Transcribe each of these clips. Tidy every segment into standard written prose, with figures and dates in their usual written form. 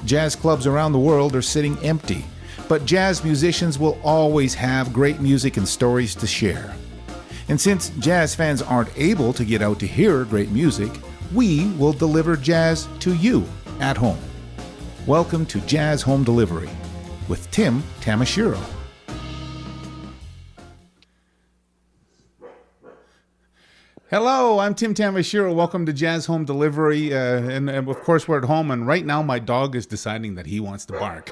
Jazz clubs around the world are sitting empty, but jazz musicians will always have great music and stories to share. And since jazz fans aren't able to get out to hear great music, we will deliver jazz to you at home. Welcome to Jazz Home Delivery with Tim Tamashiro. Hello, I'm Tim Tamashiro. Welcome to Jazz Home Delivery. And of course, we're at home, and right now my dog is deciding that he wants to bark.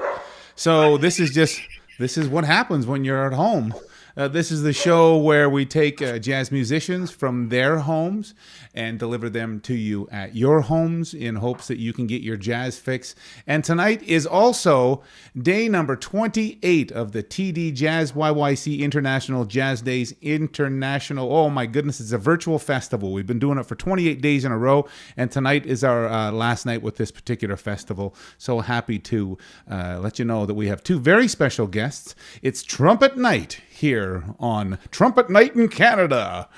So this is what happens when you're at home. This is the show where we take jazz musicians from their homes and deliver them to you at your homes in hopes that you can get your jazz fix. And tonight is also day number 28 of the TD JazzYYC International Jazz Days International. Oh my goodness, it's a virtual festival. We've been doing it for 28 days in a row, and tonight is our last night with this particular festival. So happy to let you know that we have two very special guests. It's Trumpet Night here on Trumpet Night in Canada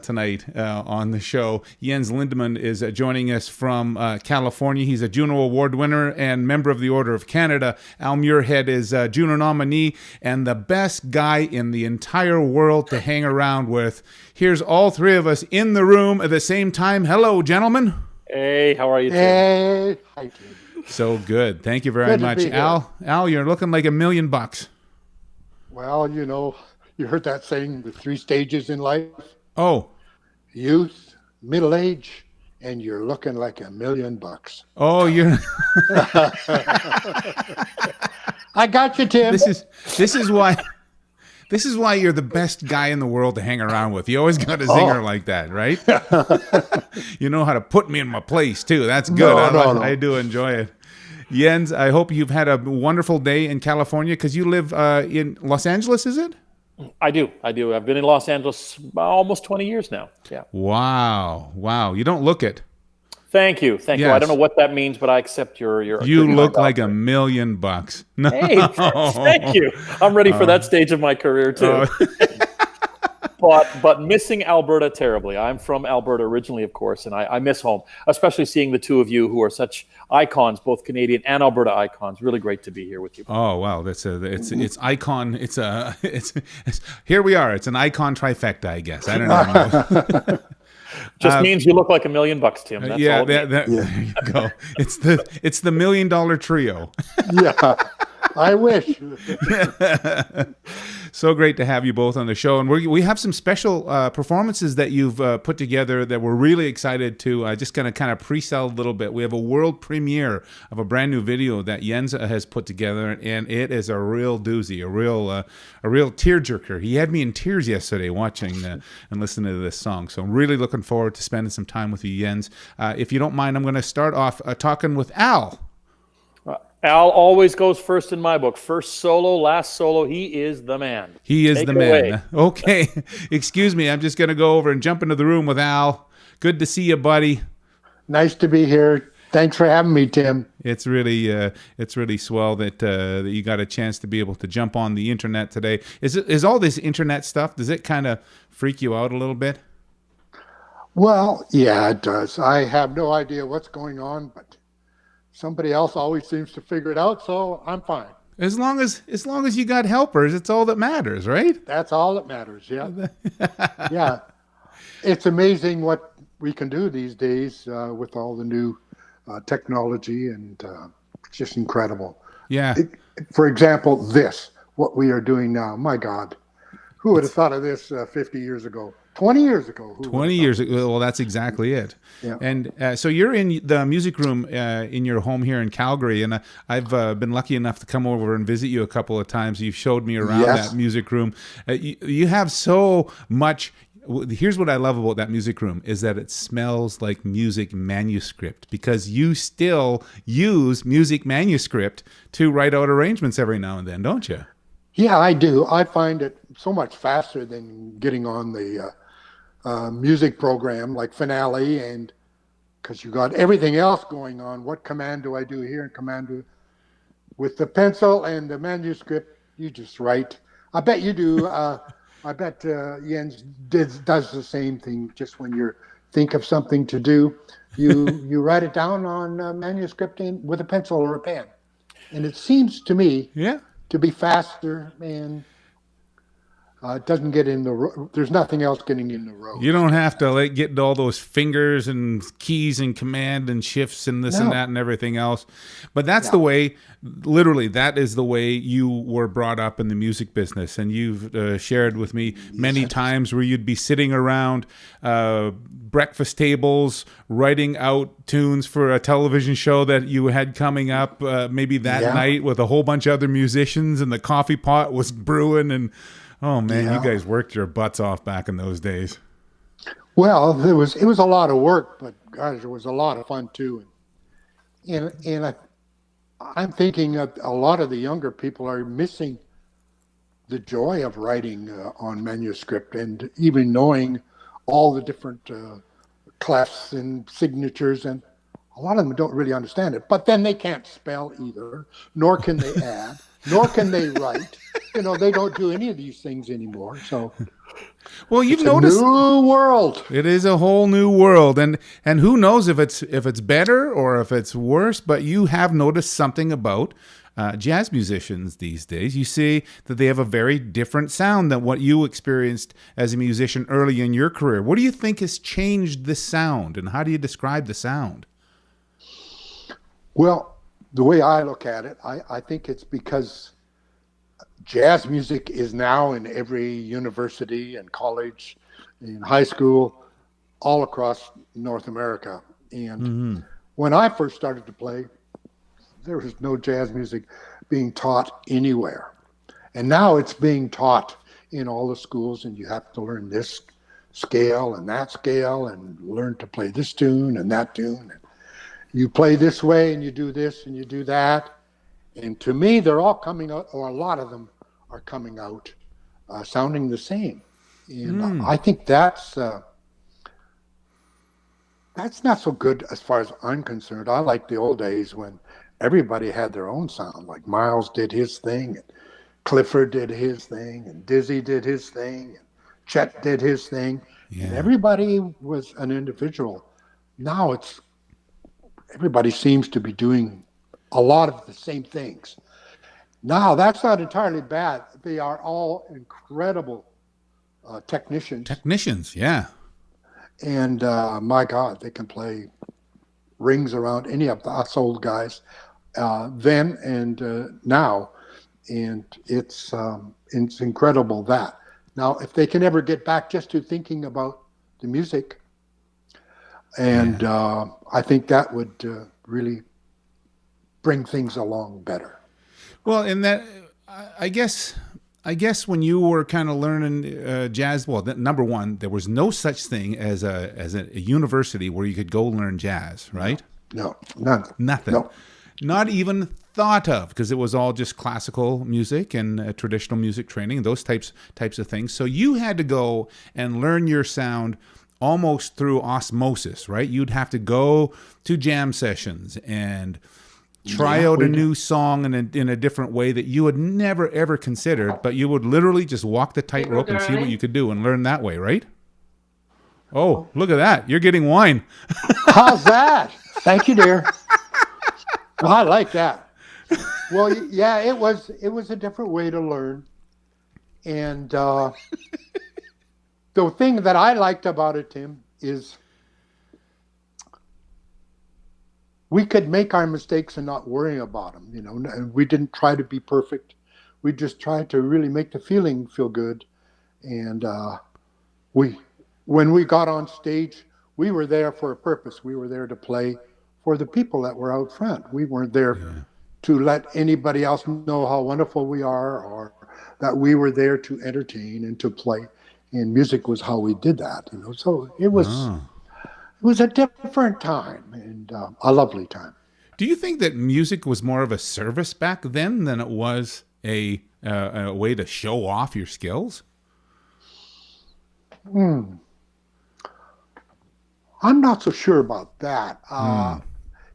tonight on the show. Jens Lindemann is joining us from California. He's a Juno Award winner and member of the Order of Canada. Al Muirhead is a Juno nominee and the best guy in the entire world to hang around with. Here's all three of us in the room at the same time. Hello, gentlemen. Hey, how are you, Tim? Hey. Hi, Tim. So good. Thank you very much. Al, you're looking like $1 million. Well, you know, you heard that saying, the 3 stages in life. Oh. Youth, middle age, and you're looking like $1 million. Oh, you're... I got you, Tim. This is why you're the best guy in the world to hang around with. You always got a zinger like that, right? You know how to put me in my place, too. That's good. No. I do enjoy it. Jens, I hope you've had a wonderful day in California because you live in Los Angeles, is it? I do. I've been in Los Angeles almost 20 years now. Yeah. Wow. You don't look it. Thank you. Yes. I don't know what that means, but I accept your. You look like $1 million. No. Hey, thank you. I'm ready for that stage of my career too. But missing Alberta terribly. I'm from Alberta originally, of course, and I miss home, especially seeing the two of you who are such icons, both Canadian and Alberta icons. Really great to be here with you. Oh wow, it's icon. It's here we are. It's an icon trifecta, I guess. I don't know. Just means you look like $1 million, Tim. That's all there you go. It's the $1 million trio. Yeah. I wish. So great to have you both on the show. And we have some special performances that you've put together that we're really excited to just going to kind of pre-sell a little bit. We have a world premiere of a brand new video that Jens has put together, and it is a real doozy, a real tearjerker. He had me in tears yesterday watching and listening to this song. So I'm really looking forward to spending some time with you, Jens. If you don't mind, I'm going to start off talking with Al. Al always goes first in my book. First solo, last solo. He is the man. He is the man. Okay. Excuse me. I'm just going to go over and jump into the room with Al. Good to see you, buddy. Nice to be here. Thanks for having me, Tim. It's really swell that you got a chance to be able to jump on the internet today. Is all this internet stuff, does it kind of freak you out a little bit? Well, yeah, it does. I have no idea what's going on, but somebody else always seems to figure it out, so I'm fine. As long as you got helpers, it's all that matters, right? That's all that matters, yeah. Yeah. It's amazing what we can do these days with all the new technology, and it's just incredible. Yeah. For example, what we are doing now, my God, who would have thought of this 50 years ago? 20 years ago. 20 years ago. Well, that's exactly it. Yeah. And so you're in the music room in your home here in Calgary, and I've been lucky enough to come over and visit you a couple of times. You've showed me around that music room. You have so much. Here's what I love about that music room is that it smells like music manuscript, because you still use music manuscript to write out arrangements every now and then, don't you? Yeah, I do. I find it so much faster than getting on the music program like Finale, and because you got everything else going on. What command do I do here and command do with the pencil and the manuscript? You just write. I bet you do I bet Jens does the same thing. Just when you think of something to do, you write it down on manuscript with a pencil or a pen, and it seems to me Yeah. to be faster, and it doesn't get in the. There's nothing else getting in the road. You don't have to like get all those fingers and keys and command and shifts and this and that and everything else. But that's the way, literally, that is the way you were brought up in the music business. And you've shared with me many times where you'd be sitting around breakfast tables, writing out tunes for a television show that you had coming up maybe that night with a whole bunch of other musicians, and the coffee pot was brewing. And oh man, you guys worked your butts off back in those days. Well, it was a lot of work, but gosh, it was a lot of fun too. And I'm thinking that a lot of the younger people are missing the joy of writing on manuscript, and even knowing all the different clefs and signatures, and a lot of them don't really understand it. But then they can't spell either, nor can they add, nor can they write. They don't do any of these things anymore. So, well, you've noticed a new world. It is a whole new world, and who knows if it's better or if it's worse. But you have noticed something about jazz musicians these days. You see that they have a very different sound than what you experienced as a musician early in your career. What do you think has changed the sound, and how do you describe the sound? Well, the way I look at it, I think it's because jazz music is now in every university and college and high school all across North America. And when I first started to play, there was no jazz music being taught anywhere. And now it's being taught in all the schools, and you have to learn this scale and that scale and learn to play this tune and that tune. And you play this way and you do this and you do that. And to me, they're all coming out, or a lot of them are coming out sounding the same. And I think that's not so good as far as I'm concerned. I like the old days when everybody had their own sound. Like Miles did his thing, and Clifford did his thing, and Dizzy did his thing, and Chet did his thing. Yeah. And everybody was an individual. Now everybody seems to be doing a lot of the same things. Now, that's not entirely bad. They are all incredible technicians. Technicians, yeah. And my God, they can play rings around any of us old guys then and now. And it's incredible that. Now, if they can ever get back just to thinking about the music, and I think that would really bring things along better. Well, in that, I guess when you were kind of learning jazz, well, number one, there was no such thing as a university where you could go learn jazz, right? No, none. Nothing. No. Not even thought of, because it was all just classical music and traditional music training, those types of things. So you had to go and learn your sound almost through osmosis, right? You'd have to go to jam sessions and try out a new song in a different way that you had never, ever considered, but you would literally just walk the tightrope and see what you could do and learn that way, right? Oh, look at that. You're getting wine. How's that? Thank you, dear. Well, I like that. Well, yeah, it was a different way to learn. And the thing that I liked about it, Tim, is we could make our mistakes and not worry about them. And we didn't try to be perfect. We just tried to really make the feeling feel good. And when we got on stage, we were there for a purpose. We were there to play for the people that were out front. We weren't there to let anybody else know how wonderful we are, or that we were there to entertain and to play. And music was how we did that. So it was. It was a different time, and a lovely time. Do you think that music was more of a service back then than it was a way to show off your skills? I'm not so sure about that.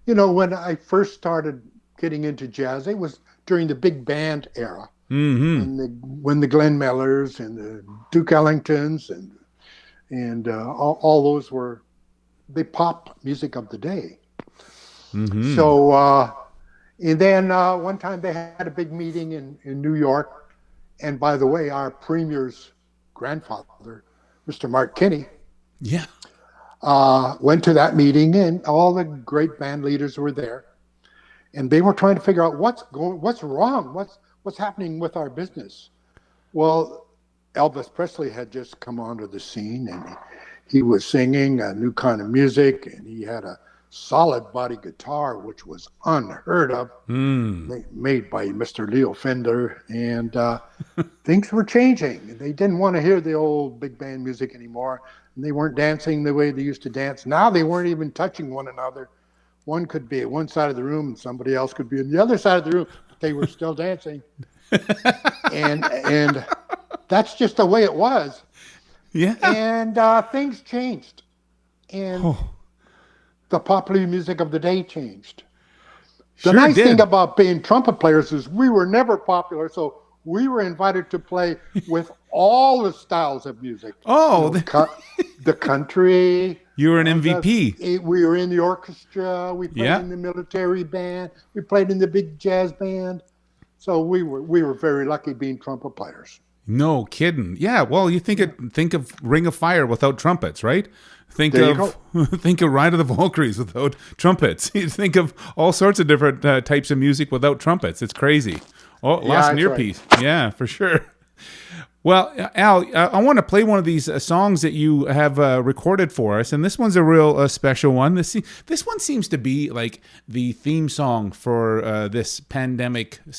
When I first started getting into jazz, it was during the big band era. and when the Glenn Millers and the Duke Ellingtons and all those were the pop music of the day. So, and then one time they had a big meeting in New York. And by the way, our premier's grandfather, Mr. Mark Kinney, went to that meeting, and all the great band leaders were there. And they were trying to figure out what's wrong, what's happening with our business. Well, Elvis Presley had just come onto the scene, and he was singing a new kind of music, and he had a solid body guitar, which was unheard of, made by Mr. Leo Fender, and things were changing. They didn't want to hear the old big band music anymore, and they weren't dancing the way they used to dance. Now they weren't even touching one another. One could be at one side of the room, and somebody else could be on the other side of the room, but they were still dancing. and that's just the way it was. Yeah. And things changed. And the popular music of the day changed. The nice thing about being trumpet players is we were never popular, so we were invited to play with all the styles of music. Oh, the country. You were an MVP. We were in the orchestra. We played in the military band. We played in the big jazz band. So we were very lucky being trumpet players. No kidding. Yeah. Well, you think of Ring of Fire without trumpets, right? Think of Ride of the Valkyries without trumpets. You think of all sorts of different types of music without trumpets. It's crazy. Oh, Lost in Earpiece. Right. Yeah, for sure. Well, Al, I want to play one of these songs that you have recorded for us, and this one's a real special one. This one seems to be like the theme song for this pandemic /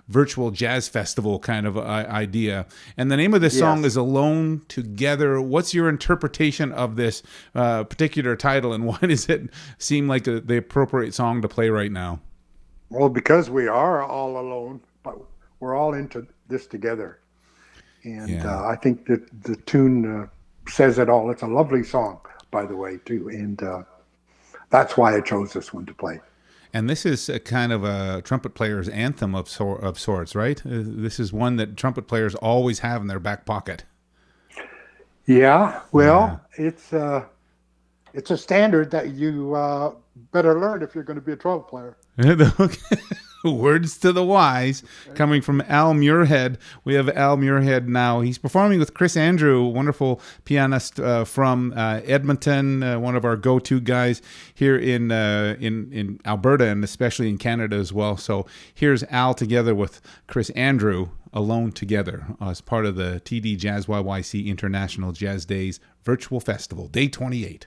virtual jazz festival kind of idea. And the name of this song is Alone Together. What's your interpretation of this particular title, and why does it seem like the appropriate song to play right now? Well, because we are all alone, but we're all into this together. And I think that the tune says it all. It's a lovely song, by the way, too. And that's why I chose this one to play. And this is a kind of a trumpet player's anthem of sorts, right? This is one that trumpet players always have in their back pocket. Yeah, well, it's a standard that you better learn if you're going to be a trumpet player. Words to the wise, coming from Al Muirhead. We have Al Muirhead now. He's performing with Chris Andrew, a wonderful pianist from Edmonton, one of our go-to guys here in Alberta and especially in Canada as well. So here's Al together with Chris Andrew, Alone Together, as part of the TD JazzYYC International Jazz Days Virtual Festival, Day 28.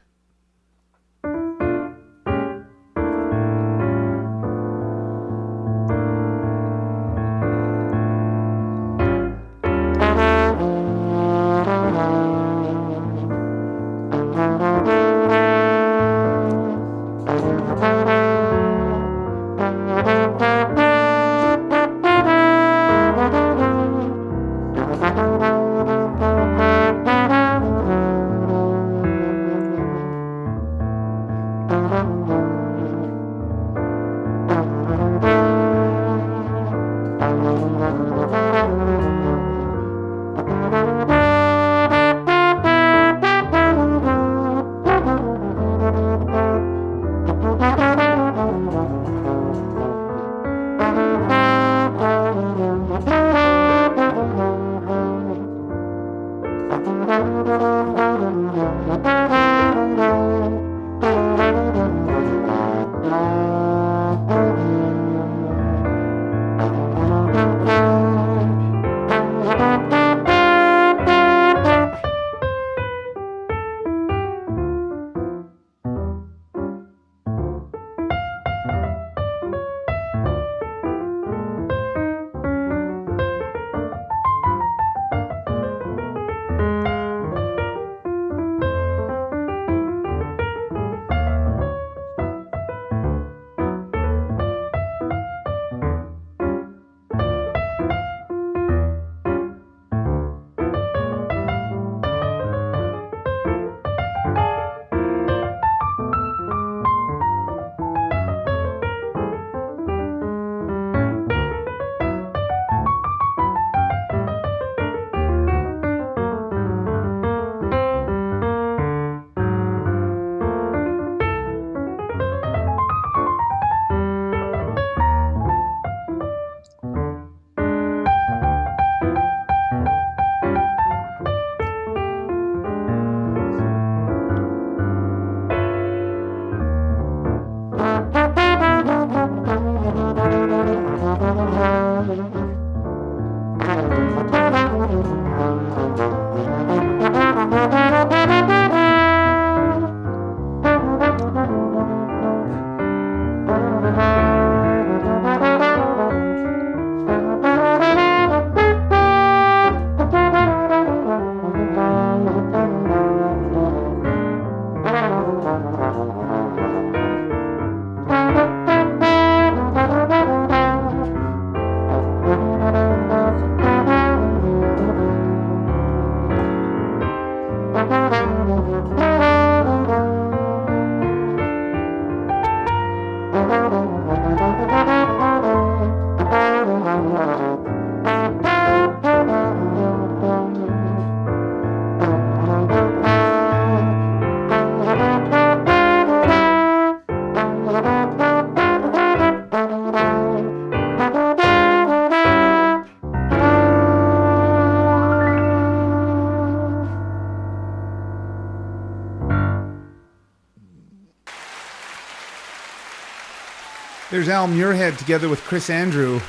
There's Al Muirhead together with Chris Andrew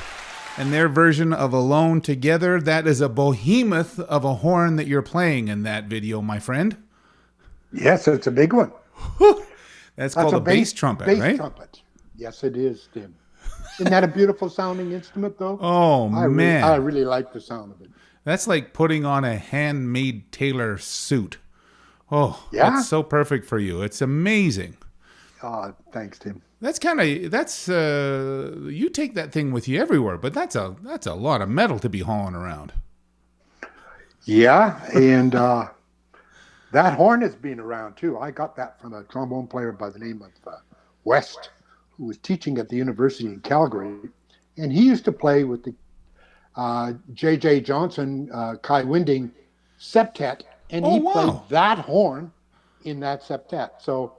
and their version of Alone Together. That is a behemoth of a horn that you're playing in that video, my friend. Yes, it's a big one. That's called a bass trumpet, bass right? Trumpet. Yes, it is, Tim. Isn't that a beautiful sounding instrument, though? Oh, man. I really like the sound of it. That's like putting on a handmade tailor suit. Oh, Yeah? That's so perfect for you. It's amazing. Thanks, Tim. You take that thing with you everywhere, but that's a lot of metal to be hauling around. Yeah, and that horn has been around too. I got that from a trombone player by the name of West, who was teaching at the university in Calgary, and he used to play with the J.J. Johnson, Kai Winding septet, and he played that horn in that septet. So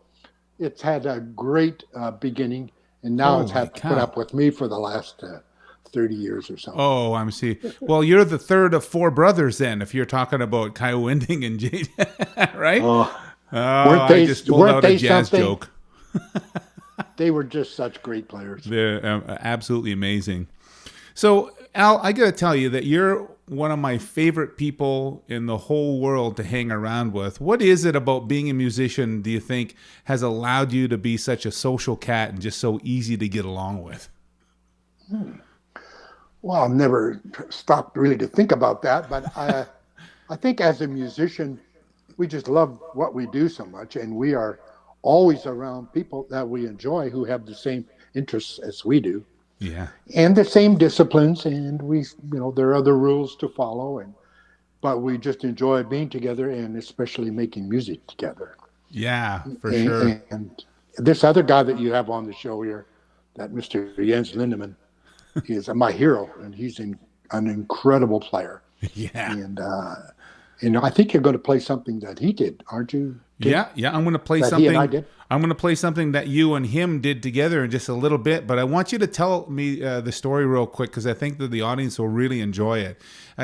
it's had a great beginning, and now it's had to put up with me for the last 30 years or so. Oh, I'm see. Well, you're the third of four brothers then, if you're talking about Kai Winding and J.J., right? I just pulled out a jazz joke. They were just such great players. They're absolutely amazing. So, Al, I got to tell you that you're one of my favorite people in the whole world to hang around with. What is it about being a musician, do you think, has allowed you to be such a social cat and just so easy to get along with? Well, I've never stopped really to think about that, but I think as a musician, we just love what we do so much, and we are always around people that we enjoy who have the same interests as we do. Yeah. And the same disciplines, and there are other rules to follow, but we just enjoy being together and especially making music together. Yeah, for sure. And this other guy that you have on the show here, that Mr. Jens Lindemann, he is my hero, and he's an incredible player. Yeah. And I think you're going to play something that he did, aren't you, Tim? Yeah. I'm going to play that something. He and I did. I'm going to play something that you and him did together in just a little bit, but I want you to tell me the story real quick because I think that the audience will really enjoy it.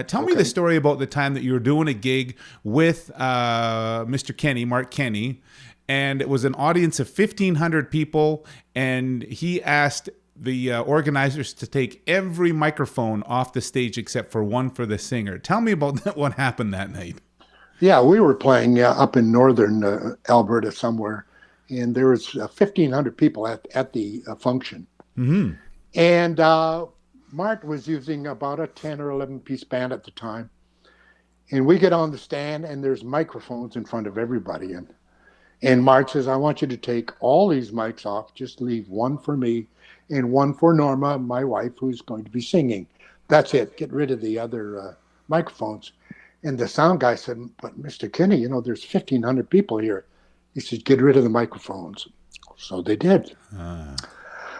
Tell me the story about the time that you were doing a gig with Mr. Kenny, Mark Kenny, and it was an audience of 1,500 people, and he asked the organizers to take every microphone off the stage except for one for the singer. Tell me about that, what happened that night. Yeah, we were playing up in northern Alberta somewhere, and there was 1,500 people at the function. Mm-hmm. And Mart was using about a 10 or 11 piece band at the time. And we get on the stand, and there's microphones in front of everybody. And Mart says, I want you to take all these mics off, just leave one for me and one for Norma, my wife, who's going to be singing. That's it. Get rid of the other microphones. And the sound guy said, but Mr. Kenny, there's 1,500 people here. He said, get rid of the microphones. So they did.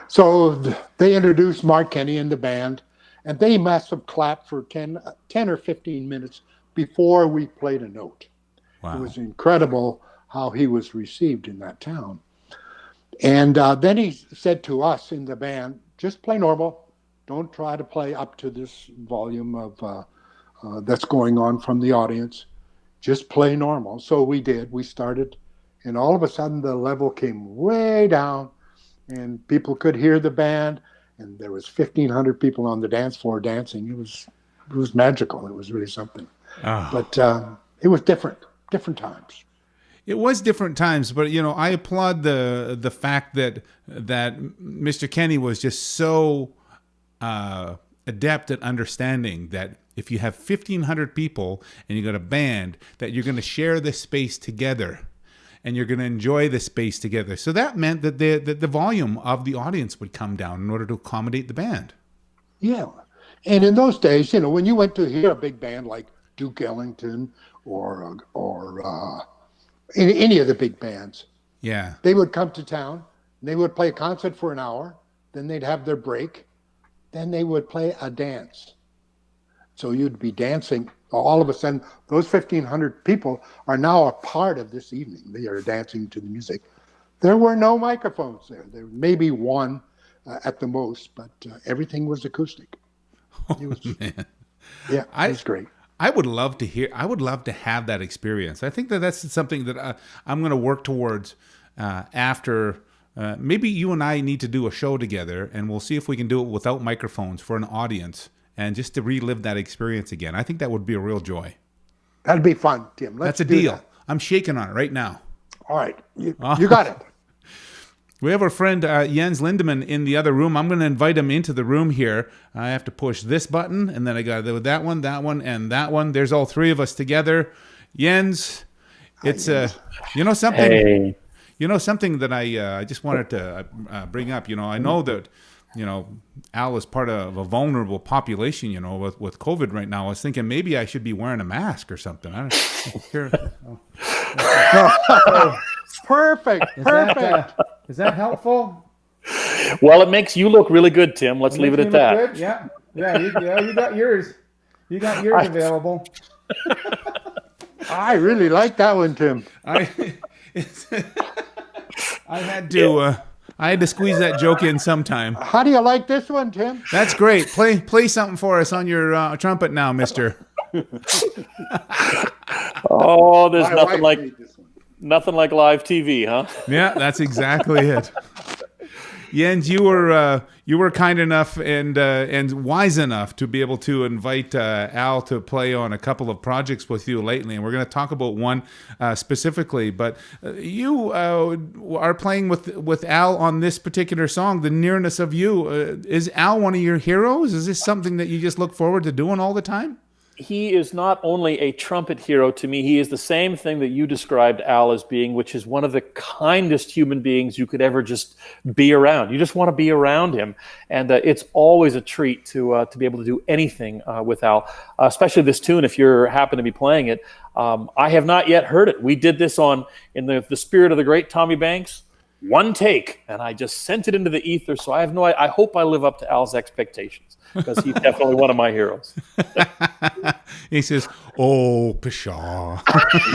So they introduced Mark Kenny and the band, and they must have clapped for 10 or 15 minutes before we played a note. Wow. It was incredible how he was received in that town. And then he said to us in the band, just play normal. Don't try to play up to this volume of that's going on from the audience. Just play normal. So we did. We started, and all of a sudden the level came way down, and people could hear the band, and there was 1,500 people on the dance floor dancing. It was magical. It was really something. Oh. But it was different times. It was different times, but I applaud the fact that Mr. Kenny was just so adept at understanding that if you have 1,500 people and you got a band, that you're going to share the space together, and you're going to enjoy the space together. So that meant that the volume of the audience would come down in order to accommodate the band. Yeah, and in those days, when you went to hear a big band like Duke Ellington or any of the big bands. Yeah. They would come to town, they would play a concert for an hour, then they'd have their break, then they would play a dance. So you'd be dancing. All of a sudden, those 1,500 people are now a part of this evening. They are dancing to the music. There were no microphones there. There may be one at the most, but everything was acoustic. It was, man. Yeah, it was great. I would love to have that experience. I think that's something that I'm going to work towards after maybe you and I need to do a show together, and we'll see if we can do it without microphones for an audience, and just to relive that experience again. I think that would be a real joy. That'd be fun, Tim. That's a deal. That. I'm shaking on it right now. All right. You got it. We have our friend Jens Lindemann in the other room. I'm going to invite him into the room here. I have to push this button, and then I got that one, and that one. There's all three of us together. Jens, it's you know something. Hey. You know something that I just wanted to bring up. I know that Al is part of a vulnerable population. With COVID right now. I was thinking maybe I should be wearing a mask or something. I don't here. Perfect. Is that helpful? Well, it makes you look really good, Tim. Let's leave it at that. Good? Yeah. You got yours. You got yours available. I really like that one, Tim. I had to squeeze that joke in sometime. How do you like this one, Tim? That's great. Play something for us on your trumpet now, mister. Oh, there's nothing like live TV, huh? Yeah, that's exactly it. Jens, you were kind enough and wise enough to be able to invite Al to play on a couple of projects with you lately, and we're going to talk about one specifically. But you are playing with Al on this particular song, "The Nearness of You." Is Al one of your heroes? Is this something that you just look forward to doing all the time? He is not only a trumpet hero to me, he is the same thing that you described Al as being, which is one of the kindest human beings you could ever just be around. You just want to be around him. And it's always a treat to be able to do anything with Al, especially this tune, if you happen to be playing it. I have not yet heard it. We did this in the spirit of the great Tommy Banks. One take, and I just sent it into the ether. So I hope I live up to Al's expectations, because he's definitely one of my heroes. He says, "Oh, pshaw."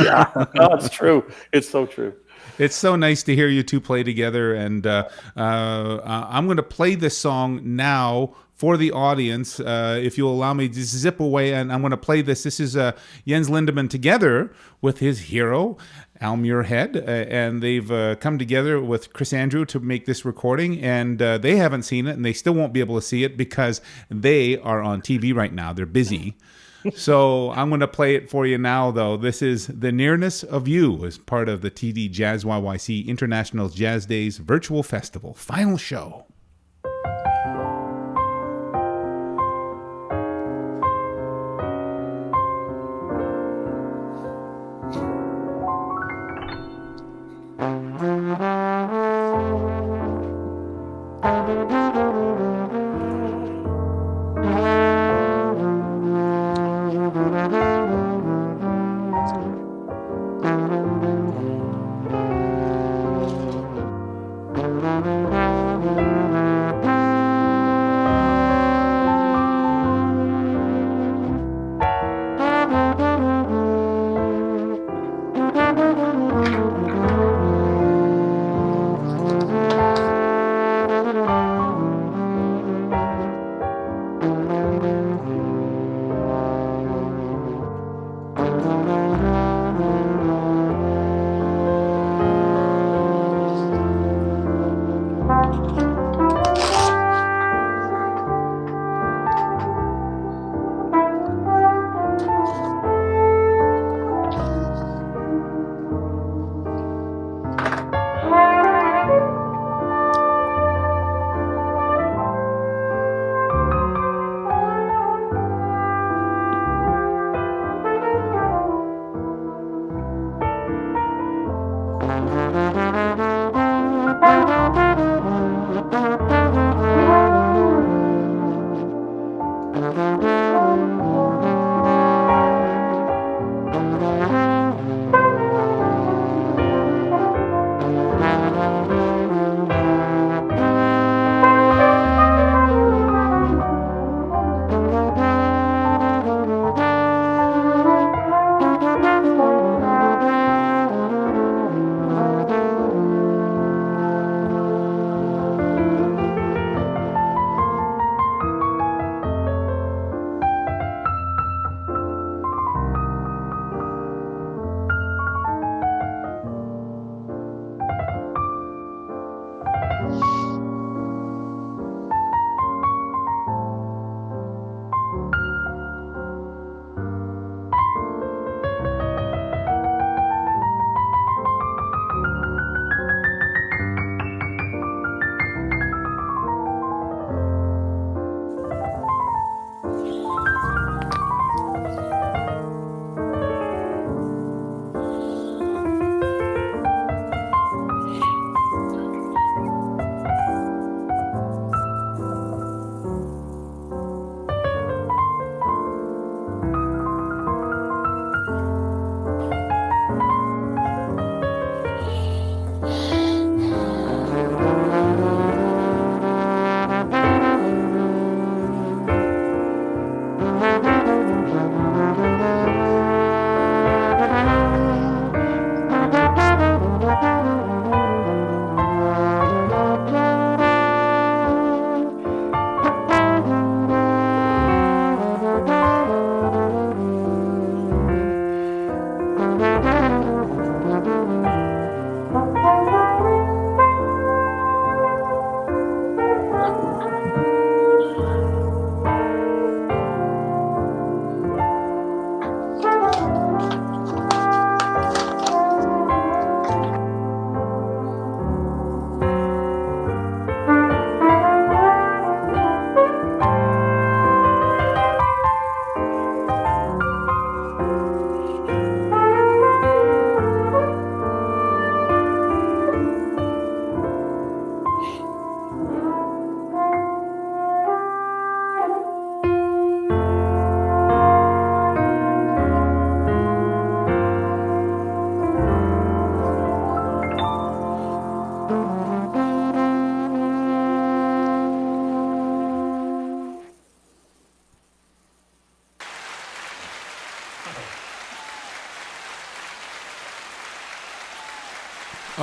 Yeah, no, it's true. It's so true. It's so nice to hear you two play together, and I'm going to play this song now for the audience, if you'll allow me to zip away, and I'm going to play this. This is Jens Lindemann together with his hero, Al Muirhead, and they've come together with Chris Andrew to make this recording, and they haven't seen it, and they still won't be able to see it because they are on TV right now. They're busy. So I'm going to play it for you now, though. This is "The Nearness of You" as part of the TD JazzYYC International Jazz Days Virtual Festival final show.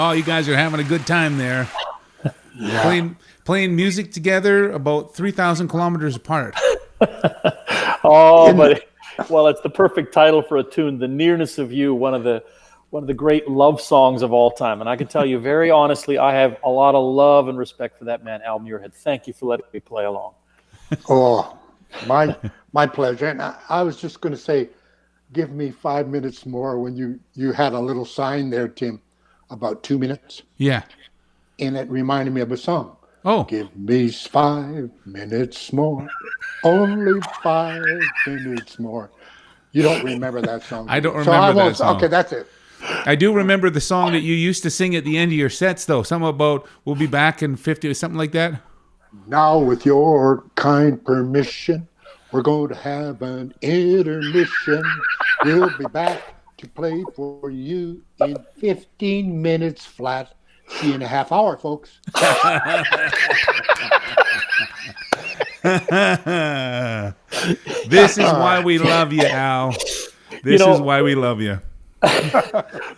Oh, you guys are having a good time there. Yeah. Playing music together about 3,000 kilometers apart. Oh, but well, it's the perfect title for a tune. The Nearness of You, one of the great love songs of all time. And I can tell you very honestly, I have a lot of love and respect for that man, Al Muirhead. Thank you for letting me play along. Oh, my pleasure. And I was just going to say, give me 5 minutes more when you had a little sign there, Tim, about 2 minutes. Yeah. And it reminded me of a song. Oh. Give me 5 minutes more. Only 5 minutes more. You don't remember that song? I don't remember that song. Okay, that's it. I do remember the song that you used to sing at the end of your sets, though. Something about "We'll be back in 50" or something like that. Now, with your kind permission, we're going to have an intermission. We'll be back to play for you in 15 minutes flat. See you in a half hour, folks. This is why we love you, Al. This is why we love you.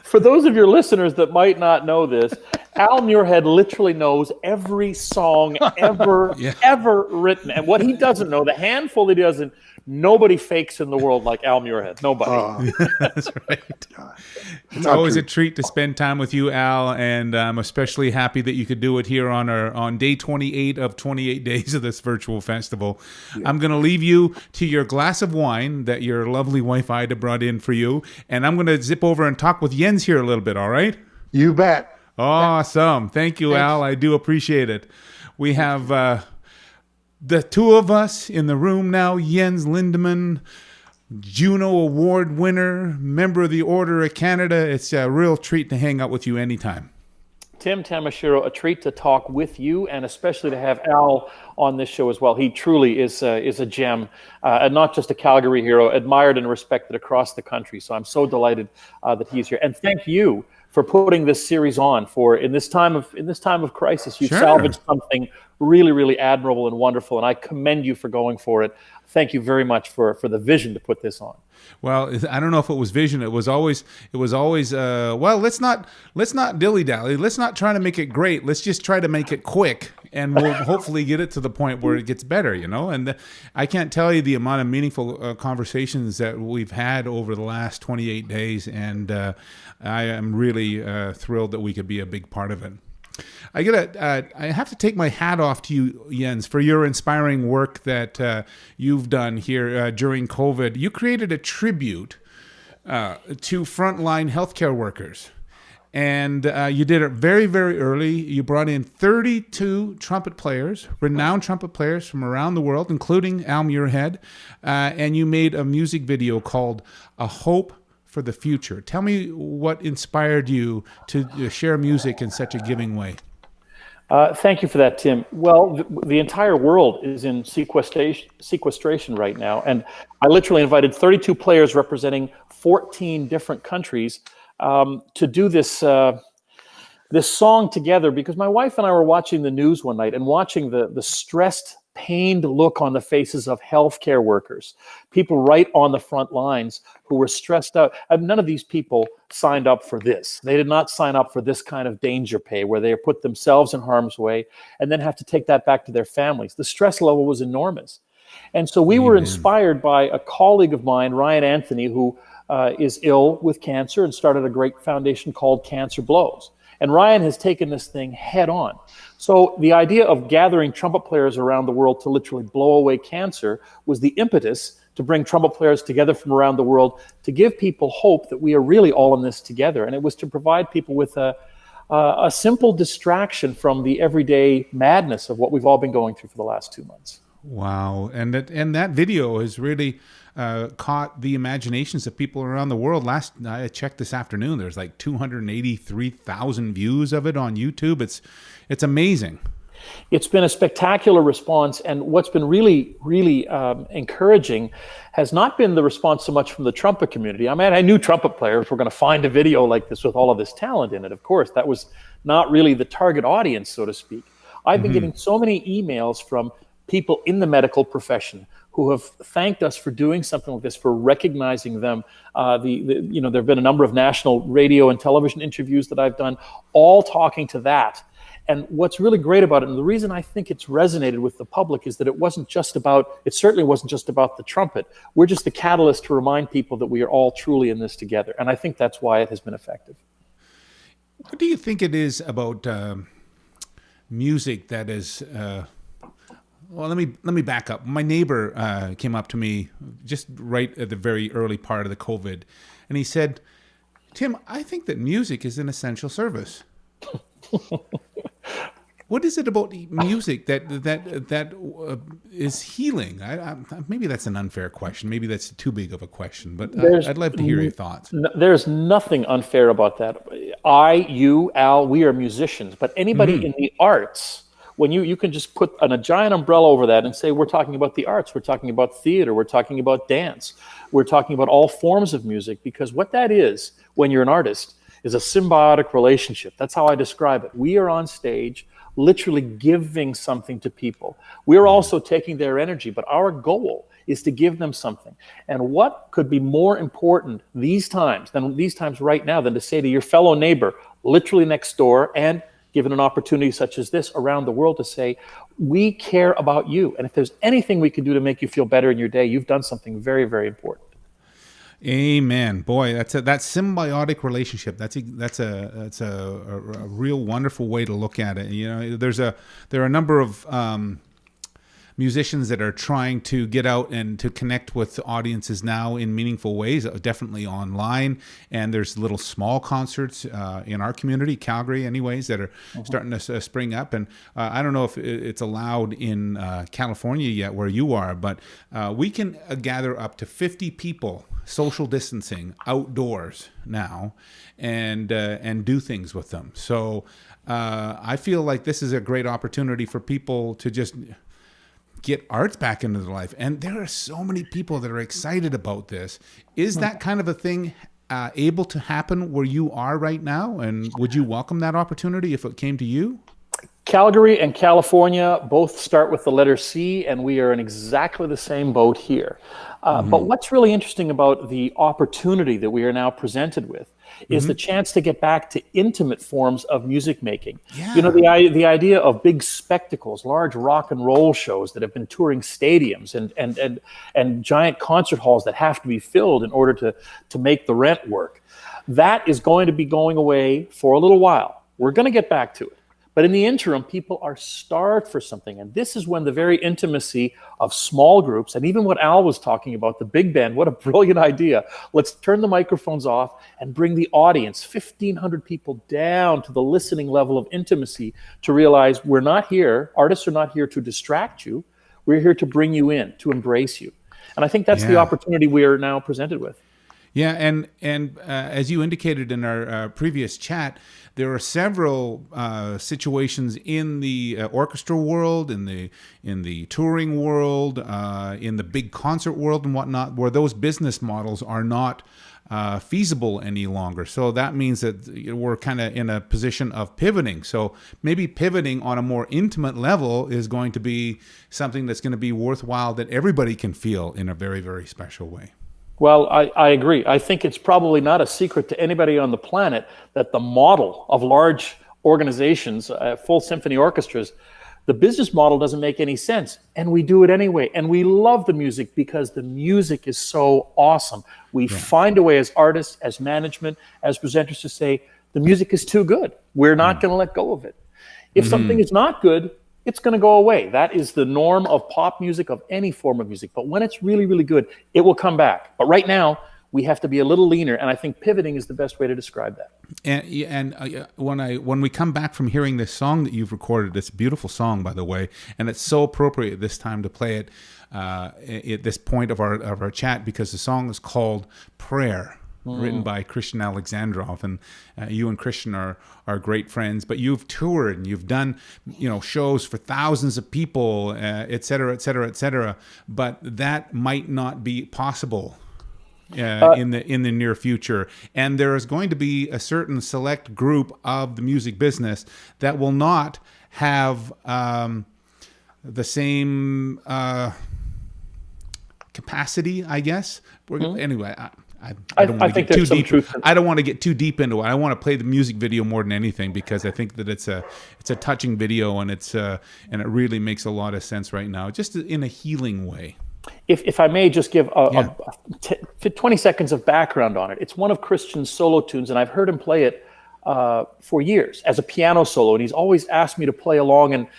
For those of your listeners that might not know this, Al Muirhead literally knows every song ever written. And what he doesn't know, the handful that he doesn't, nobody fakes in the world like Al Muirhead. Nobody. That's right. It's always a treat to spend time with you, Al, and I'm especially happy that you could do it here on day 28 of 28 days of this virtual festival. Yeah. I'm going to leave you to your glass of wine that your lovely wife Ida brought in for you, and I'm going to zip over and talk with Jens here a little bit, all right? You bet. Awesome. Thank you, Thanks. Al. I do appreciate it. We have the two of us in the room now, Jens Lindemann, Juno Award winner, member of the Order of Canada. It's a real treat to hang out with you anytime. Tim Tamashiro, a treat to talk with you, and especially to have Al on this show as well. He truly is a gem, and not just a Calgary hero, admired and respected across the country. So I'm so delighted that he's here. And thank you for putting this series on. For in this time of crisis, you've salvaged something really, really admirable and wonderful, and I commend you for going for it. Thank you very much for the vision to put this on. Well, I don't know if it was vision. It was always. Well, let's not dilly dally. Let's not try to make it great. Let's just try to make it quick, and we'll hopefully get it to the point where it gets better. And I can't tell you the amount of meaningful conversations that we've had over the last 28 days, and I am really thrilled that we could be a big part of it. I have to take my hat off to you, Jens, for your inspiring work that you've done here during COVID. You created a tribute to frontline healthcare workers, and you did it very, very early. You brought in 32 trumpet players, renowned trumpet players from around the world, including Al Muirhead, and you made a music video called "A Hope for the Future." Tell me what inspired you to share music in such a giving way. Thank you for that, Tim. Well, the entire world is in sequestration right now, and I literally invited 32 players representing 14 different countries to do this song together, because my wife and I were watching the news one night and watching the stressed, pained look on the faces of healthcare workers, people right on the front lines who were stressed out. None of these people signed up for this. They did not sign up for this kind of danger pay where they put themselves in harm's way and then have to take that back to their families. The stress level was enormous. And so we were inspired by a colleague of mine, Ryan Anthony, who is ill with cancer and started a great foundation called Cancer Blows. And Ryan has taken this thing head on. So the idea of gathering trumpet players around the world to literally blow away cancer was the impetus to bring trumpet players together from around the world to give people hope that we are really all in this together. And it was to provide people with a simple distraction from the everyday madness of what we've all been going through for the last 2 months. Wow. And that video has really caught the imaginations of people around the world. I checked this afternoon, there's like 283,000 views of it on YouTube. It's amazing. It's been a spectacular response, and what's been really, really encouraging has not been the response so much from the trumpet community. I mean, I knew trumpet players were going to find a video like this with all of this talent in it. Of course, that was not really the target audience, so to speak. I've been getting so many emails from people in the medical profession who have thanked us for doing something like this, for recognizing them. There have been a number of national radio and television interviews that I've done, all talking to that. And what's really great about it, and the reason I think it's resonated with the public, is that it certainly wasn't just about the trumpet. We're just the catalyst to remind people that we are all truly in this together. And I think that's why it has been effective. What do you think it is about music that is... Well, let me back up. My neighbor came up to me just right at the very early part of the COVID, and he said, "Tim, I think that music is an essential service." What is it about music that is healing? Maybe that's an unfair question. Maybe that's too big of a question, but I'd love to hear your thoughts. There's nothing unfair about that. You, Al, we are musicians, but anybody in the arts, when you can just put a giant umbrella over that and say, we're talking about the arts, we're talking about theater, we're talking about dance, we're talking about all forms of music, because what that is, when you're an artist, is a symbiotic relationship. That's how I describe it. We are on stage literally giving something to people. We're also taking their energy, but our goal is to give them something. And what could be more important these times right now than to say to your fellow neighbor, literally next door, and given an opportunity such as this around the world, to say, we care about you. And if there's anything we can do to make you feel better in your day, you've done something very, very important. Amen. Boy, that symbiotic relationship. That's a real wonderful way to look at it. You know, there are a number of musicians that are trying to get out and to connect with audiences now in meaningful ways, definitely online. And there's little small concerts in our community, Calgary anyways, that are starting to spring up. And I don't know if it's allowed in California yet where you are, but we can gather up to 50 people, social distancing, outdoors now, and do things with them. So I feel like this is a great opportunity for people to just get arts back into their life. And there are so many people that are excited about this. Is that kind of a thing able to happen where you are right now? And would you welcome that opportunity if it came to you? Calgary and California both start with the letter C, and we are in exactly the same boat here. But what's really interesting about the opportunity that we are now presented with is the chance to get back to intimate forms of music making. Yeah. You know, the idea of big spectacles, large rock and roll shows that have been touring stadiums and giant concert halls that have to be filled in order to make the rent work. That is going to be going away for a little while. We're going to get back to it. But in the interim, people are starved for something. And this is when the very intimacy of small groups, and even what Al was talking about, the big band, what a brilliant idea. Let's turn the microphones off and bring the audience, 1,500 people, down to the listening level of intimacy to realize we're not here, artists are not here to distract you. We're here to bring you in, to embrace you. And I think that's the opportunity we are now presented with. Yeah, and as you indicated in our previous chat, there are several situations in the orchestral world, in the touring world, in the big concert world and whatnot, where those business models are not feasible any longer. So that means that we're kind of in a position of pivoting. So maybe pivoting on a more intimate level is going to be something that's going to be worthwhile, that everybody can feel in a very, very special way. Well, I agree. I think it's probably not a secret to anybody on the planet that the model of large organizations, full symphony orchestras, the business model doesn't make any sense. And we do it anyway. And we love the music because the music is so awesome. We find a way as artists, as management, as presenters to say, the music is too good. We're not going to let go of it. If something is not good, it's going to go away. That is the norm of pop music, of any form of music. But when it's really, really good, it will come back. But right now, we have to be a little leaner, and I think pivoting is the best way to describe that. And when we come back from hearing this song that you've recorded, it's a beautiful song, by the way, and it's so appropriate this time to play it at this point of our chat, because the song is called Prayer. Written by Christian Alexandrov, and you and Christian are great friends. But you've toured and you've done shows for thousands of people, et cetera, et cetera, et cetera. But that might not be possible in the near future, and there is going to be a certain select group of the music business that will not have the same capacity, I guess. Anyway, I don't want to get too deep. I don't want to get too deep into it. I want to play the music video more than anything, because I think that it's a touching video, and it really makes a lot of sense right now, just in a healing way. If I may just give 20 seconds of background on it. It's one of Christian's solo tunes, and I've heard him play it for years as a piano solo, and he's always asked me to play along, and I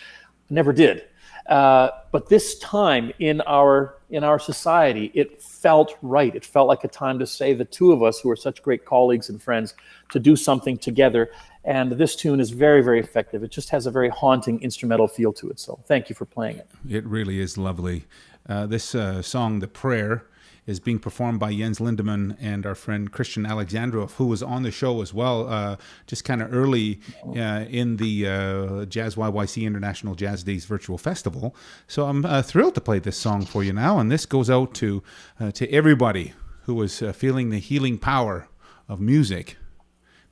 never did. But this time in our society, it felt right. It felt like a time to say, the two of us who are such great colleagues and friends, to do something together. And this tune is very, very effective. It just has a very haunting instrumental feel to it. So thank you for playing it. It really is lovely. This song, The Prayer, is being performed by Jens Lindemann and our friend Christian Alexandrov, who was on the show as well, just kind of early in the JazzYYC International Jazz Days Virtual Festival. So I'm thrilled to play this song for you now, and this goes out to everybody who is feeling the healing power of music.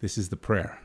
This is The Prayer.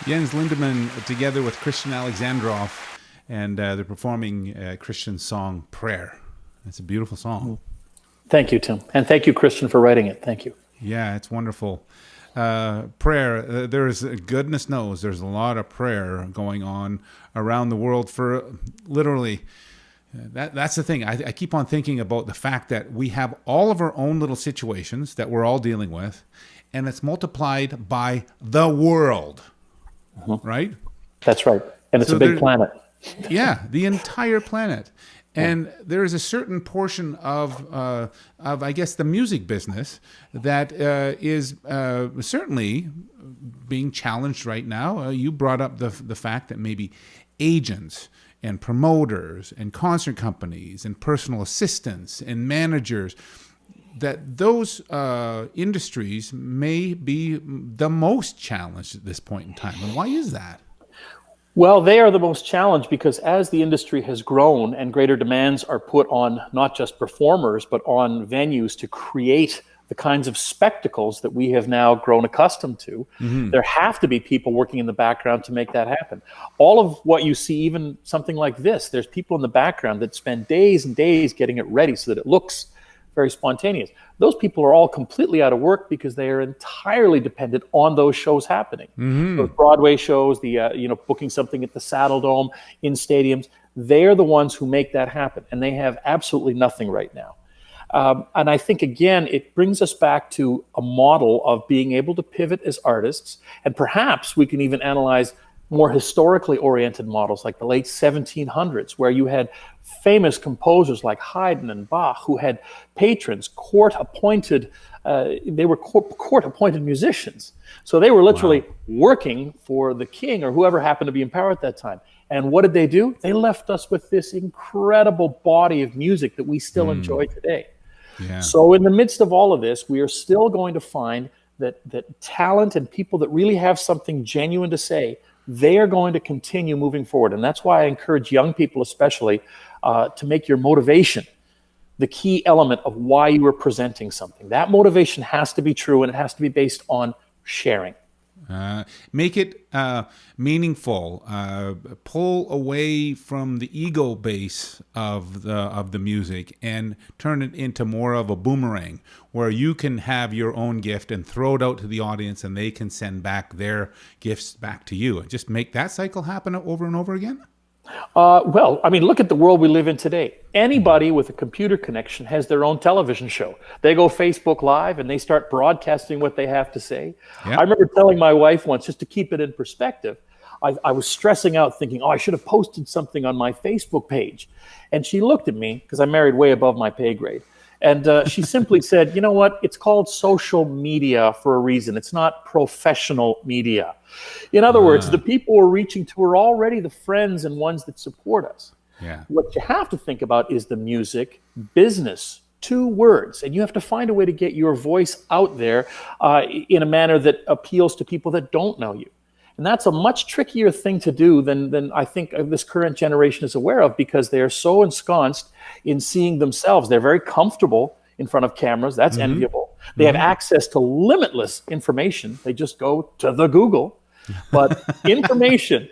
Jens Lindemann together with Christian Alexandrov, and they're performing Christian's song, Prayer. It's a beautiful song. Thank you, Tim. And thank you, Christian, for writing it. Thank you. Yeah, it's wonderful. Prayer, there's, goodness knows, there's a lot of prayer going on around the world for literally, that's the thing. I keep on thinking about the fact that we have all of our own little situations that we're all dealing with, and it's multiplied by the world. right? That's right. And it's So a big planet. Yeah, the entire planet. And there is a certain portion of I guess, the music business that is certainly being challenged right now. You brought up the fact that maybe agents and promoters and concert companies and personal assistants and managers, that those industries may be the most challenged at this point in time. And why is that? Well, they are the most challenged because as the industry has grown and greater demands are put on not just performers, but on venues to create the kinds of spectacles that we have now grown accustomed to, there have to be people working in the background to make that happen. All of what you see, even something like this, there's people in the background that spend days and days getting it ready so that it looks very spontaneous. Those people are all completely out of work because they are entirely dependent on those shows happening. Those Broadway shows, the booking something at the Saddle Dome, in stadiums, they are the ones who make that happen, and they have absolutely nothing right now. And I think, again, it brings us back to a model of being able to pivot as artists, and perhaps we can even analyze more historically oriented models like the late 1700s, where you had famous composers like Haydn and Bach who had patrons, court-appointed, they were court-appointed musicians. So they were literally working for the king or whoever happened to be in power at that time. And what did they do? They left us with this incredible body of music that we still enjoy today. Yeah. So in the midst of all of this, we are still going to find that talent and people that really have something genuine to say, they are going to continue moving forward. And that's why I encourage young people especially to make your motivation the key element of why you are presenting something. That motivation has to be true, and it has to be based on sharing. Make it meaningful. Pull away from the ego base of the music and turn it into more of a boomerang, where you can have your own gift and throw it out to the audience, and they can send back their gifts back to you, and just make that cycle happen over and over again. Well, I mean, look at the world we live in today. Anybody with a computer connection has their own television show. They go Facebook Live and they start broadcasting what they have to say. Yep. I remember telling my wife once, just to keep it in perspective, I was stressing out thinking, I should have posted something on my Facebook page. And she looked at me, because I'm married way above my pay grade. And she simply said, you know what? It's called social media for a reason. It's not professional media. In other words, the people we're reaching to are already the friends and ones that support us. Yeah. What you have to think about is the music business. 2 words. And you have to find a way to get your voice out there in a manner that appeals to people that don't know you. And that's a much trickier thing to do than I think this current generation is aware of, because they are so ensconced in seeing themselves. They're very comfortable in front of cameras. That's enviable. They have access to limitless information. They just go to the Google. But information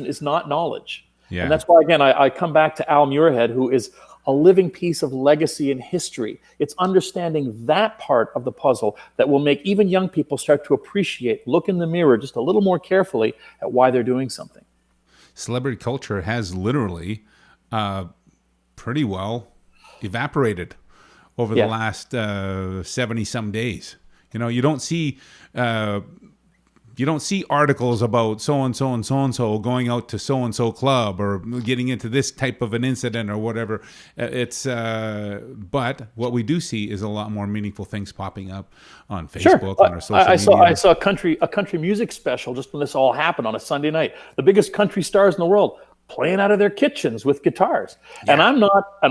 is not knowledge. Yeah. And that's why, again, I come back to Al Muirhead, who is a living piece of legacy and history. It's understanding that part of the puzzle that will make even young people start to appreciate, look in the mirror just a little more carefully at why they're doing something. Celebrity culture has literally pretty well evaporated over the last 70-some days. You know, you don't see articles about so-and-so and so-and-so going out to so-and-so club or getting into this type of an incident or whatever. But what we do see is a lot more meaningful things popping up on Facebook, on our social media. I saw a country music special just when this all happened on a Sunday night. The biggest country stars in the world playing out of their kitchens with guitars. Yeah. And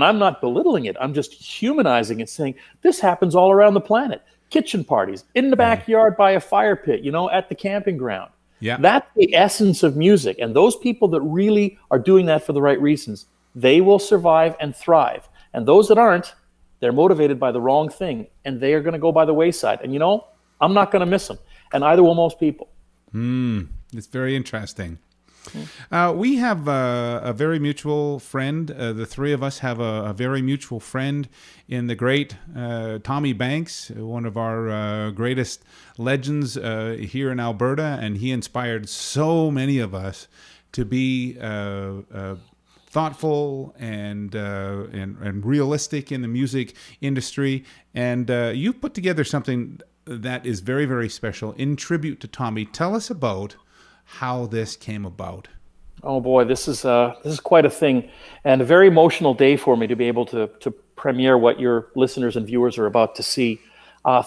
I'm not belittling it. I'm just humanizing it, saying this happens all around the planet. Kitchen parties, in the backyard by a fire pit, at the camping ground. Yeah. That's the essence of music. And those people that really are doing that for the right reasons, they will survive and thrive. And those that aren't, they're motivated by the wrong thing, and they are going to go by the wayside. And I'm not going to miss them. And either will most people. It's very interesting. We have a very mutual friend. The three of us have a very mutual friend in the great Tommy Banks, one of our greatest legends here in Alberta, and he inspired so many of us to be thoughtful and realistic in the music industry. And you've put together something that is very, very special in tribute to Tommy. Tell us about how this came about. Oh boy, this is quite a thing, and a very emotional day for me to be able to premiere what your listeners and viewers are about to see.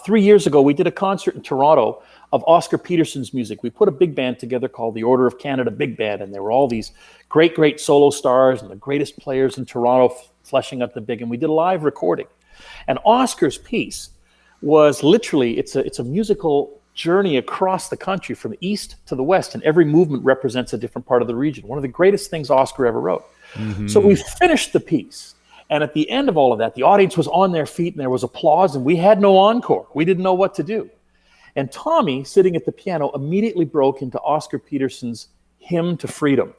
3 years ago, we did a concert in Toronto of Oscar Peterson's music. We put a big band together called the Order of Canada Big Band, and there were all these great solo stars and the greatest players in Toronto fleshing out the big. And we did a live recording, and Oscar's piece was literally it's a musical journey across the country from the east to the west, and every movement represents a different part of the region. One of the greatest things Oscar ever wrote. So we finished the piece, and at the end of all of that, the audience was on their feet and there was applause, and we had no encore. We didn't know what to do. And Tommy, sitting at the piano, immediately broke into Oscar Peterson's Hymn to Freedom.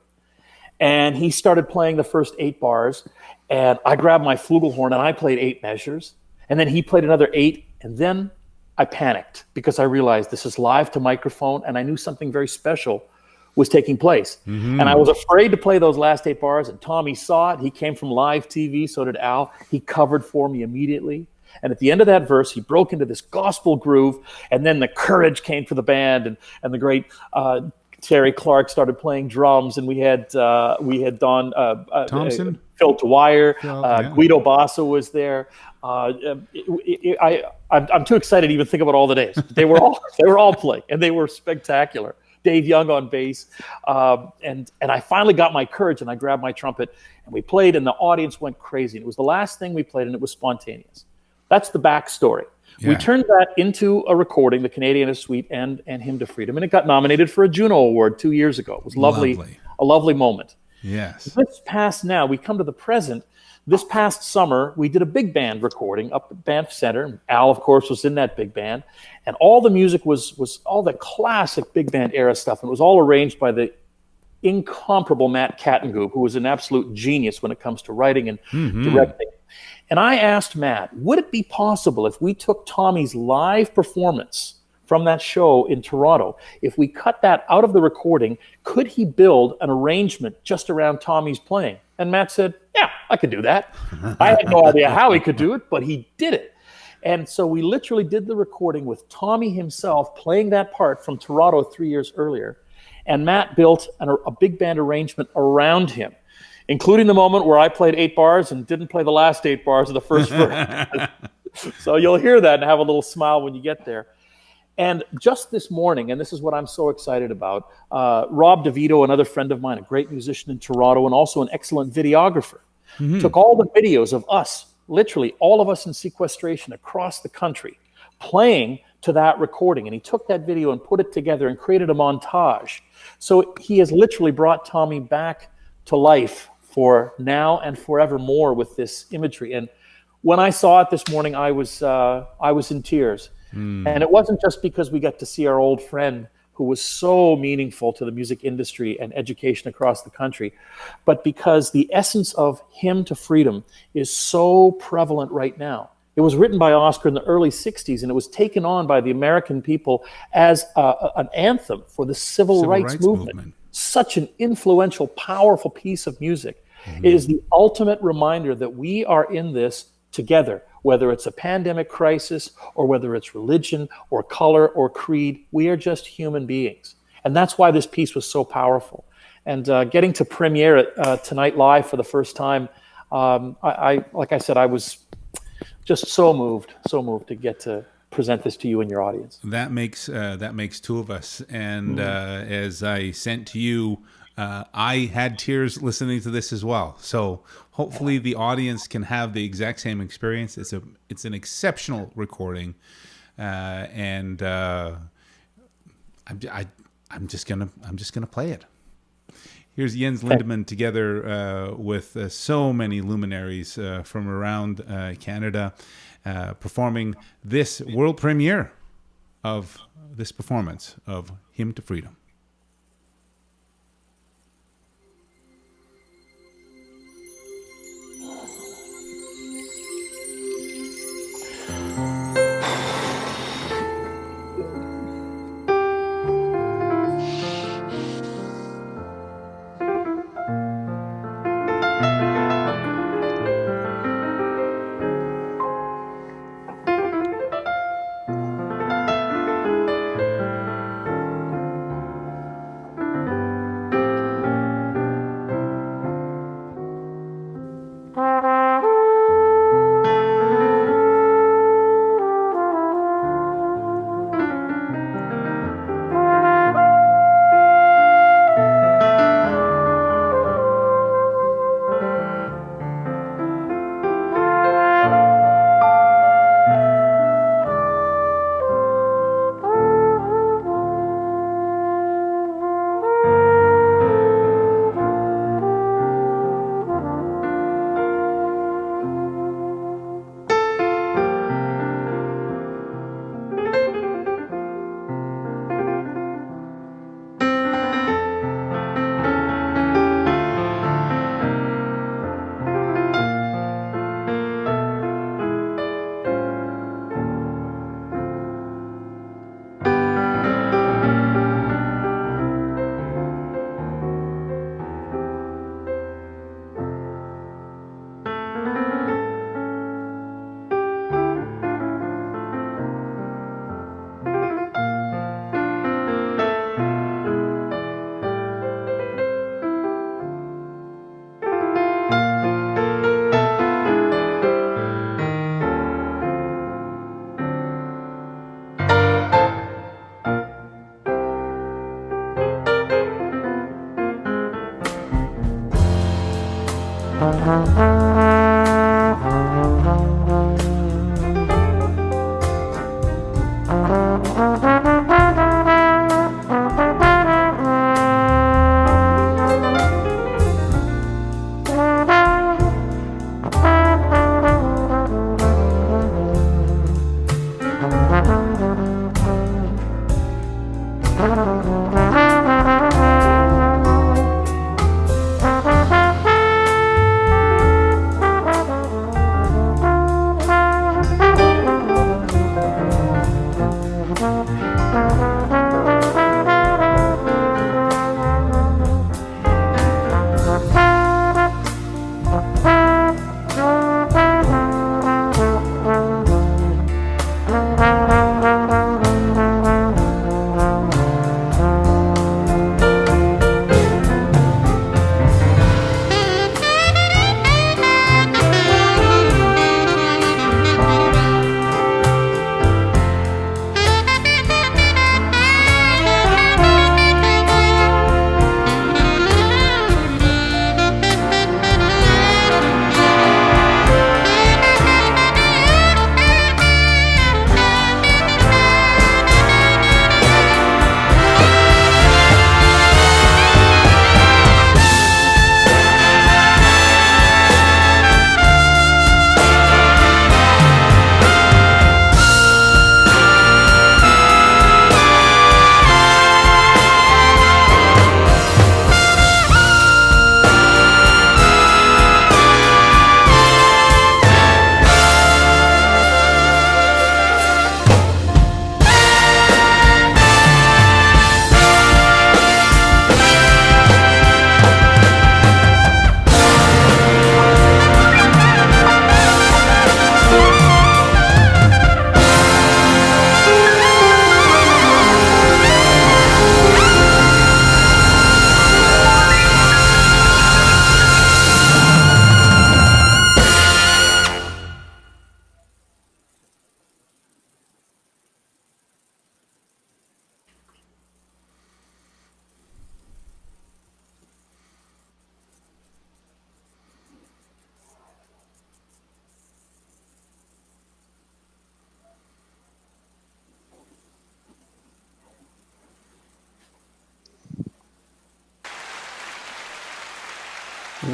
And he started playing the first 8 bars, and I grabbed my flugelhorn and I played 8 measures, and then he played another 8, and then I panicked because I realized this is live to microphone, and I knew something very special was taking place. And I was afraid to play those last 8 bars, and Tommy saw it. He came from live TV, so did Al. He covered for me immediately. And at the end of that verse, he broke into this gospel groove, and then the courage came for the band, and the great Terry Clark started playing drums, and we had Don Thompson, Phil Dwyer, yeah. Guido Bassa was there. I'm too excited to even think about all the days. They were all playing, and they were spectacular. Dave Young on bass, and I finally got my courage, and I grabbed my trumpet, and we played, and the audience went crazy. And it was the last thing we played, and it was spontaneous. That's the backstory. Yeah. We turned that into a recording, the Canadian Suite and Hymn to Freedom, and it got nominated for a Juno Award 2 years ago. It was lovely. A lovely moment. Yes. Now we come to the present. This past summer, we did a big band recording up at Banff Center. Al, of course, was in that big band. And all the music was all the classic big band era stuff. And it was all arranged by the incomparable Matt Kattengoop, who was an absolute genius when it comes to writing and directing. And I asked Matt, would it be possible if we took Tommy's live performance from that show in Toronto, if we cut that out of the recording, could he build an arrangement just around Tommy's playing? And Matt said, yeah, I could do that. I had no idea how he could do it, but he did it. And so we literally did the recording with Tommy himself playing that part from Toronto 3 years earlier. And Matt built a big band arrangement around him, including the moment where I played 8 bars and didn't play the last 8 bars of the first verse. So you'll hear that and have a little smile when you get there. And just this morning, and this is what I'm so excited about, Rob DeVito, another friend of mine, a great musician in Toronto and also an excellent videographer, took all the videos of us, literally all of us in sequestration across the country, playing to that recording. And he took that video and put it together and created a montage. So he has literally brought Tommy back to life for now and forevermore with this imagery. And when I saw it this morning, I was in tears. And it wasn't just because we got to see our old friend who was so meaningful to the music industry and education across the country, but because the essence of Hymn to Freedom is so prevalent right now. It was written by Oscar in the early 60s, and it was taken on by the American people as an anthem for the civil rights movement. Such an influential, powerful piece of music. It is the ultimate reminder that we are in this together. Whether it's a pandemic crisis or whether it's religion or color or creed, we are just human beings. And that's why this piece was so powerful. And getting to premiere it tonight live for the first time, like I said, I was just so moved to get to present this to you and your audience. That makes 2 of us. And as I sent to you, I had tears listening to this as well. So hopefully the audience can have the exact same experience. It's an exceptional recording, and I'm just gonna play it. Here's Jens Lindemann together with so many luminaries from around Canada, performing this world premiere of this performance of Hymn to Freedom.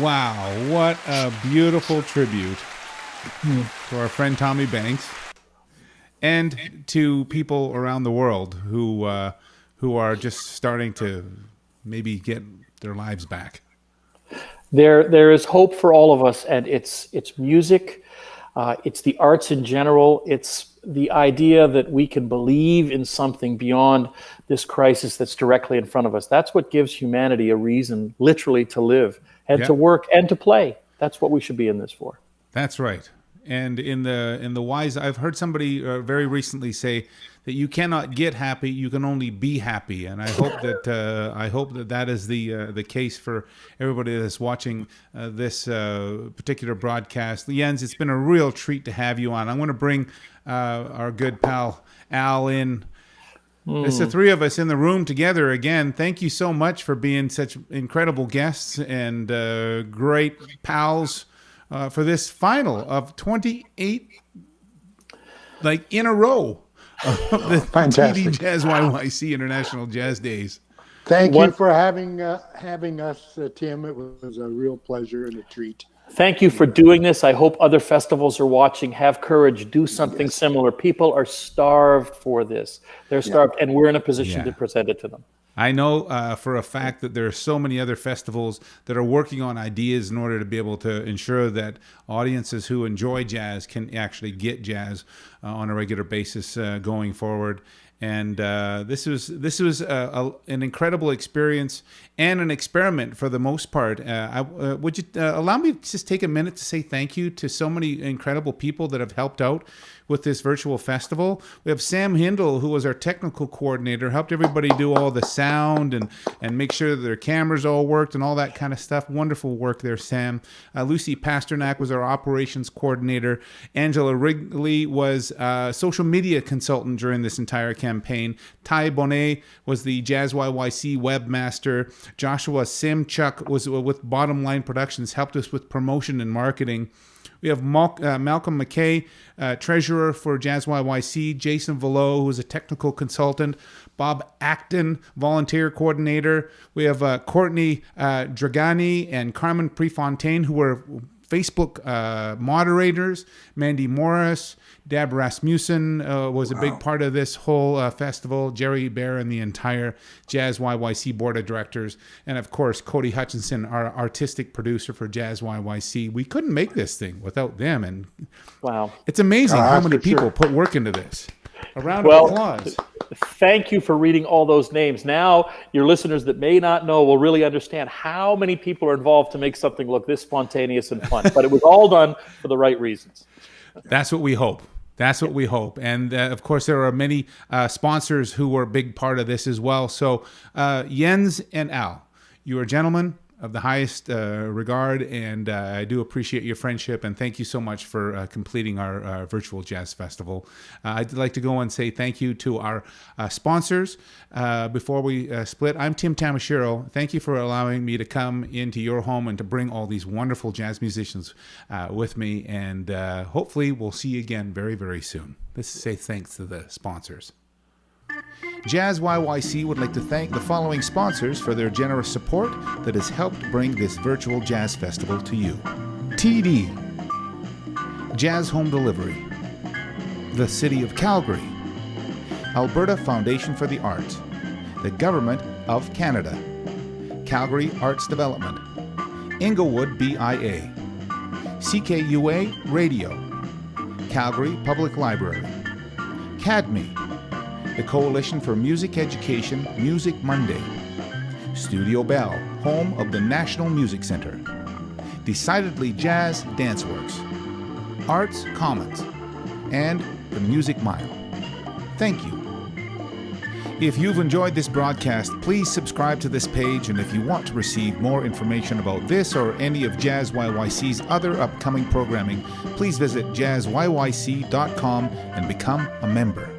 Wow, what a beautiful tribute to our friend Tommy Banks, and to people around the world who are just starting to maybe get their lives back. There is hope for all of us, and it's music, it's the arts in general, it's the idea that we can believe in something beyond this crisis that's directly in front of us. That's what gives humanity a reason, literally, to live and to work and to play. That's what we should be in this for. That's right. And in the wise, I've heard somebody very recently say that you cannot get happy, you can only be happy. And I hope that that is the case for everybody that's watching this particular broadcast. Jens, it's been a real treat to have you on. I'm going to bring our good pal Al in. It's the three of us in the room together again. Thank you so much for being such incredible guests and great pals for this final of 28, in a row of the Fantastic. TD JazzYYC International Jazz Days. Thank you for having us, Tim. It was a real pleasure and a treat. Thank you for doing this. I hope other festivals are watching. Have courage. Do something similar. People are starved for this. They're starved, and we're in a position to present it to them. I know for a fact that there are so many other festivals that are working on ideas in order to be able to ensure that audiences who enjoy jazz can actually get jazz on a regular basis going forward. And this was an incredible experience and an experiment for the most part. Would you allow me to just take a minute to say thank you to so many incredible people that have helped out with this virtual festival? We have Sam Hindle, who was our technical coordinator, helped everybody do all the sound and make sure that their cameras all worked and all that kind of stuff. Wonderful work there, Sam. Lucy Pasternak was our operations coordinator. Angela Wrigley was social media consultant during this entire campaign. Ty Bonet was the JazzYYC webmaster. Joshua Simchuk was with Bottom Line Productions, helped us with promotion and marketing. We have Malcolm McKay, treasurer for JazzYYC, Jason Velo, who is a technical consultant, Bob Acton, volunteer coordinator. We have Courtney Dragani and Carmen Prefontaine, who were Facebook moderators. Mandy Morris, Deb Rasmussen was a big part of this whole festival. Jerry Bear and the entire JazzYYC board of directors. And of course, Cody Hutchinson, our artistic producer for JazzYYC. We couldn't make this thing without them. And wow, it's amazing how many people put work into this. A round of applause. Thank you for reading all those names. Now, your listeners that may not know will really understand how many people are involved to make something look this spontaneous and fun. But it was all done for the right reasons. That's what we hope. That's what we hope. And of course, there are many sponsors who were a big part of this as well. So Jens and Al, you are gentlemen of the highest regard, and I do appreciate your friendship, and thank you so much for completing our virtual jazz festival. I'd like to go and say thank you to our sponsors before we split. I'm Tim Tamashiro. Thank you for allowing me to come into your home and to bring all these wonderful jazz musicians with me, and hopefully we'll see you again very, very soon. Let's say thanks to the sponsors. JazzYYC would like to thank the following sponsors for their generous support that has helped bring this virtual jazz festival to you. TD, Jazz Home Delivery, the City of Calgary, Alberta Foundation for the Arts, the Government of Canada, Calgary Arts Development, Inglewood BIA, CKUA Radio, Calgary Public Library, CADME, the Coalition for Music Education, Music Monday, Studio Bell, home of the National Music Center, Decidedly Jazz Danceworks, Arts Commons, and the Music Mile. Thank you. If you've enjoyed this broadcast, please subscribe to this page, and if you want to receive more information about this or any of JazzYYC's other upcoming programming, please visit jazzyyc.com and become a member.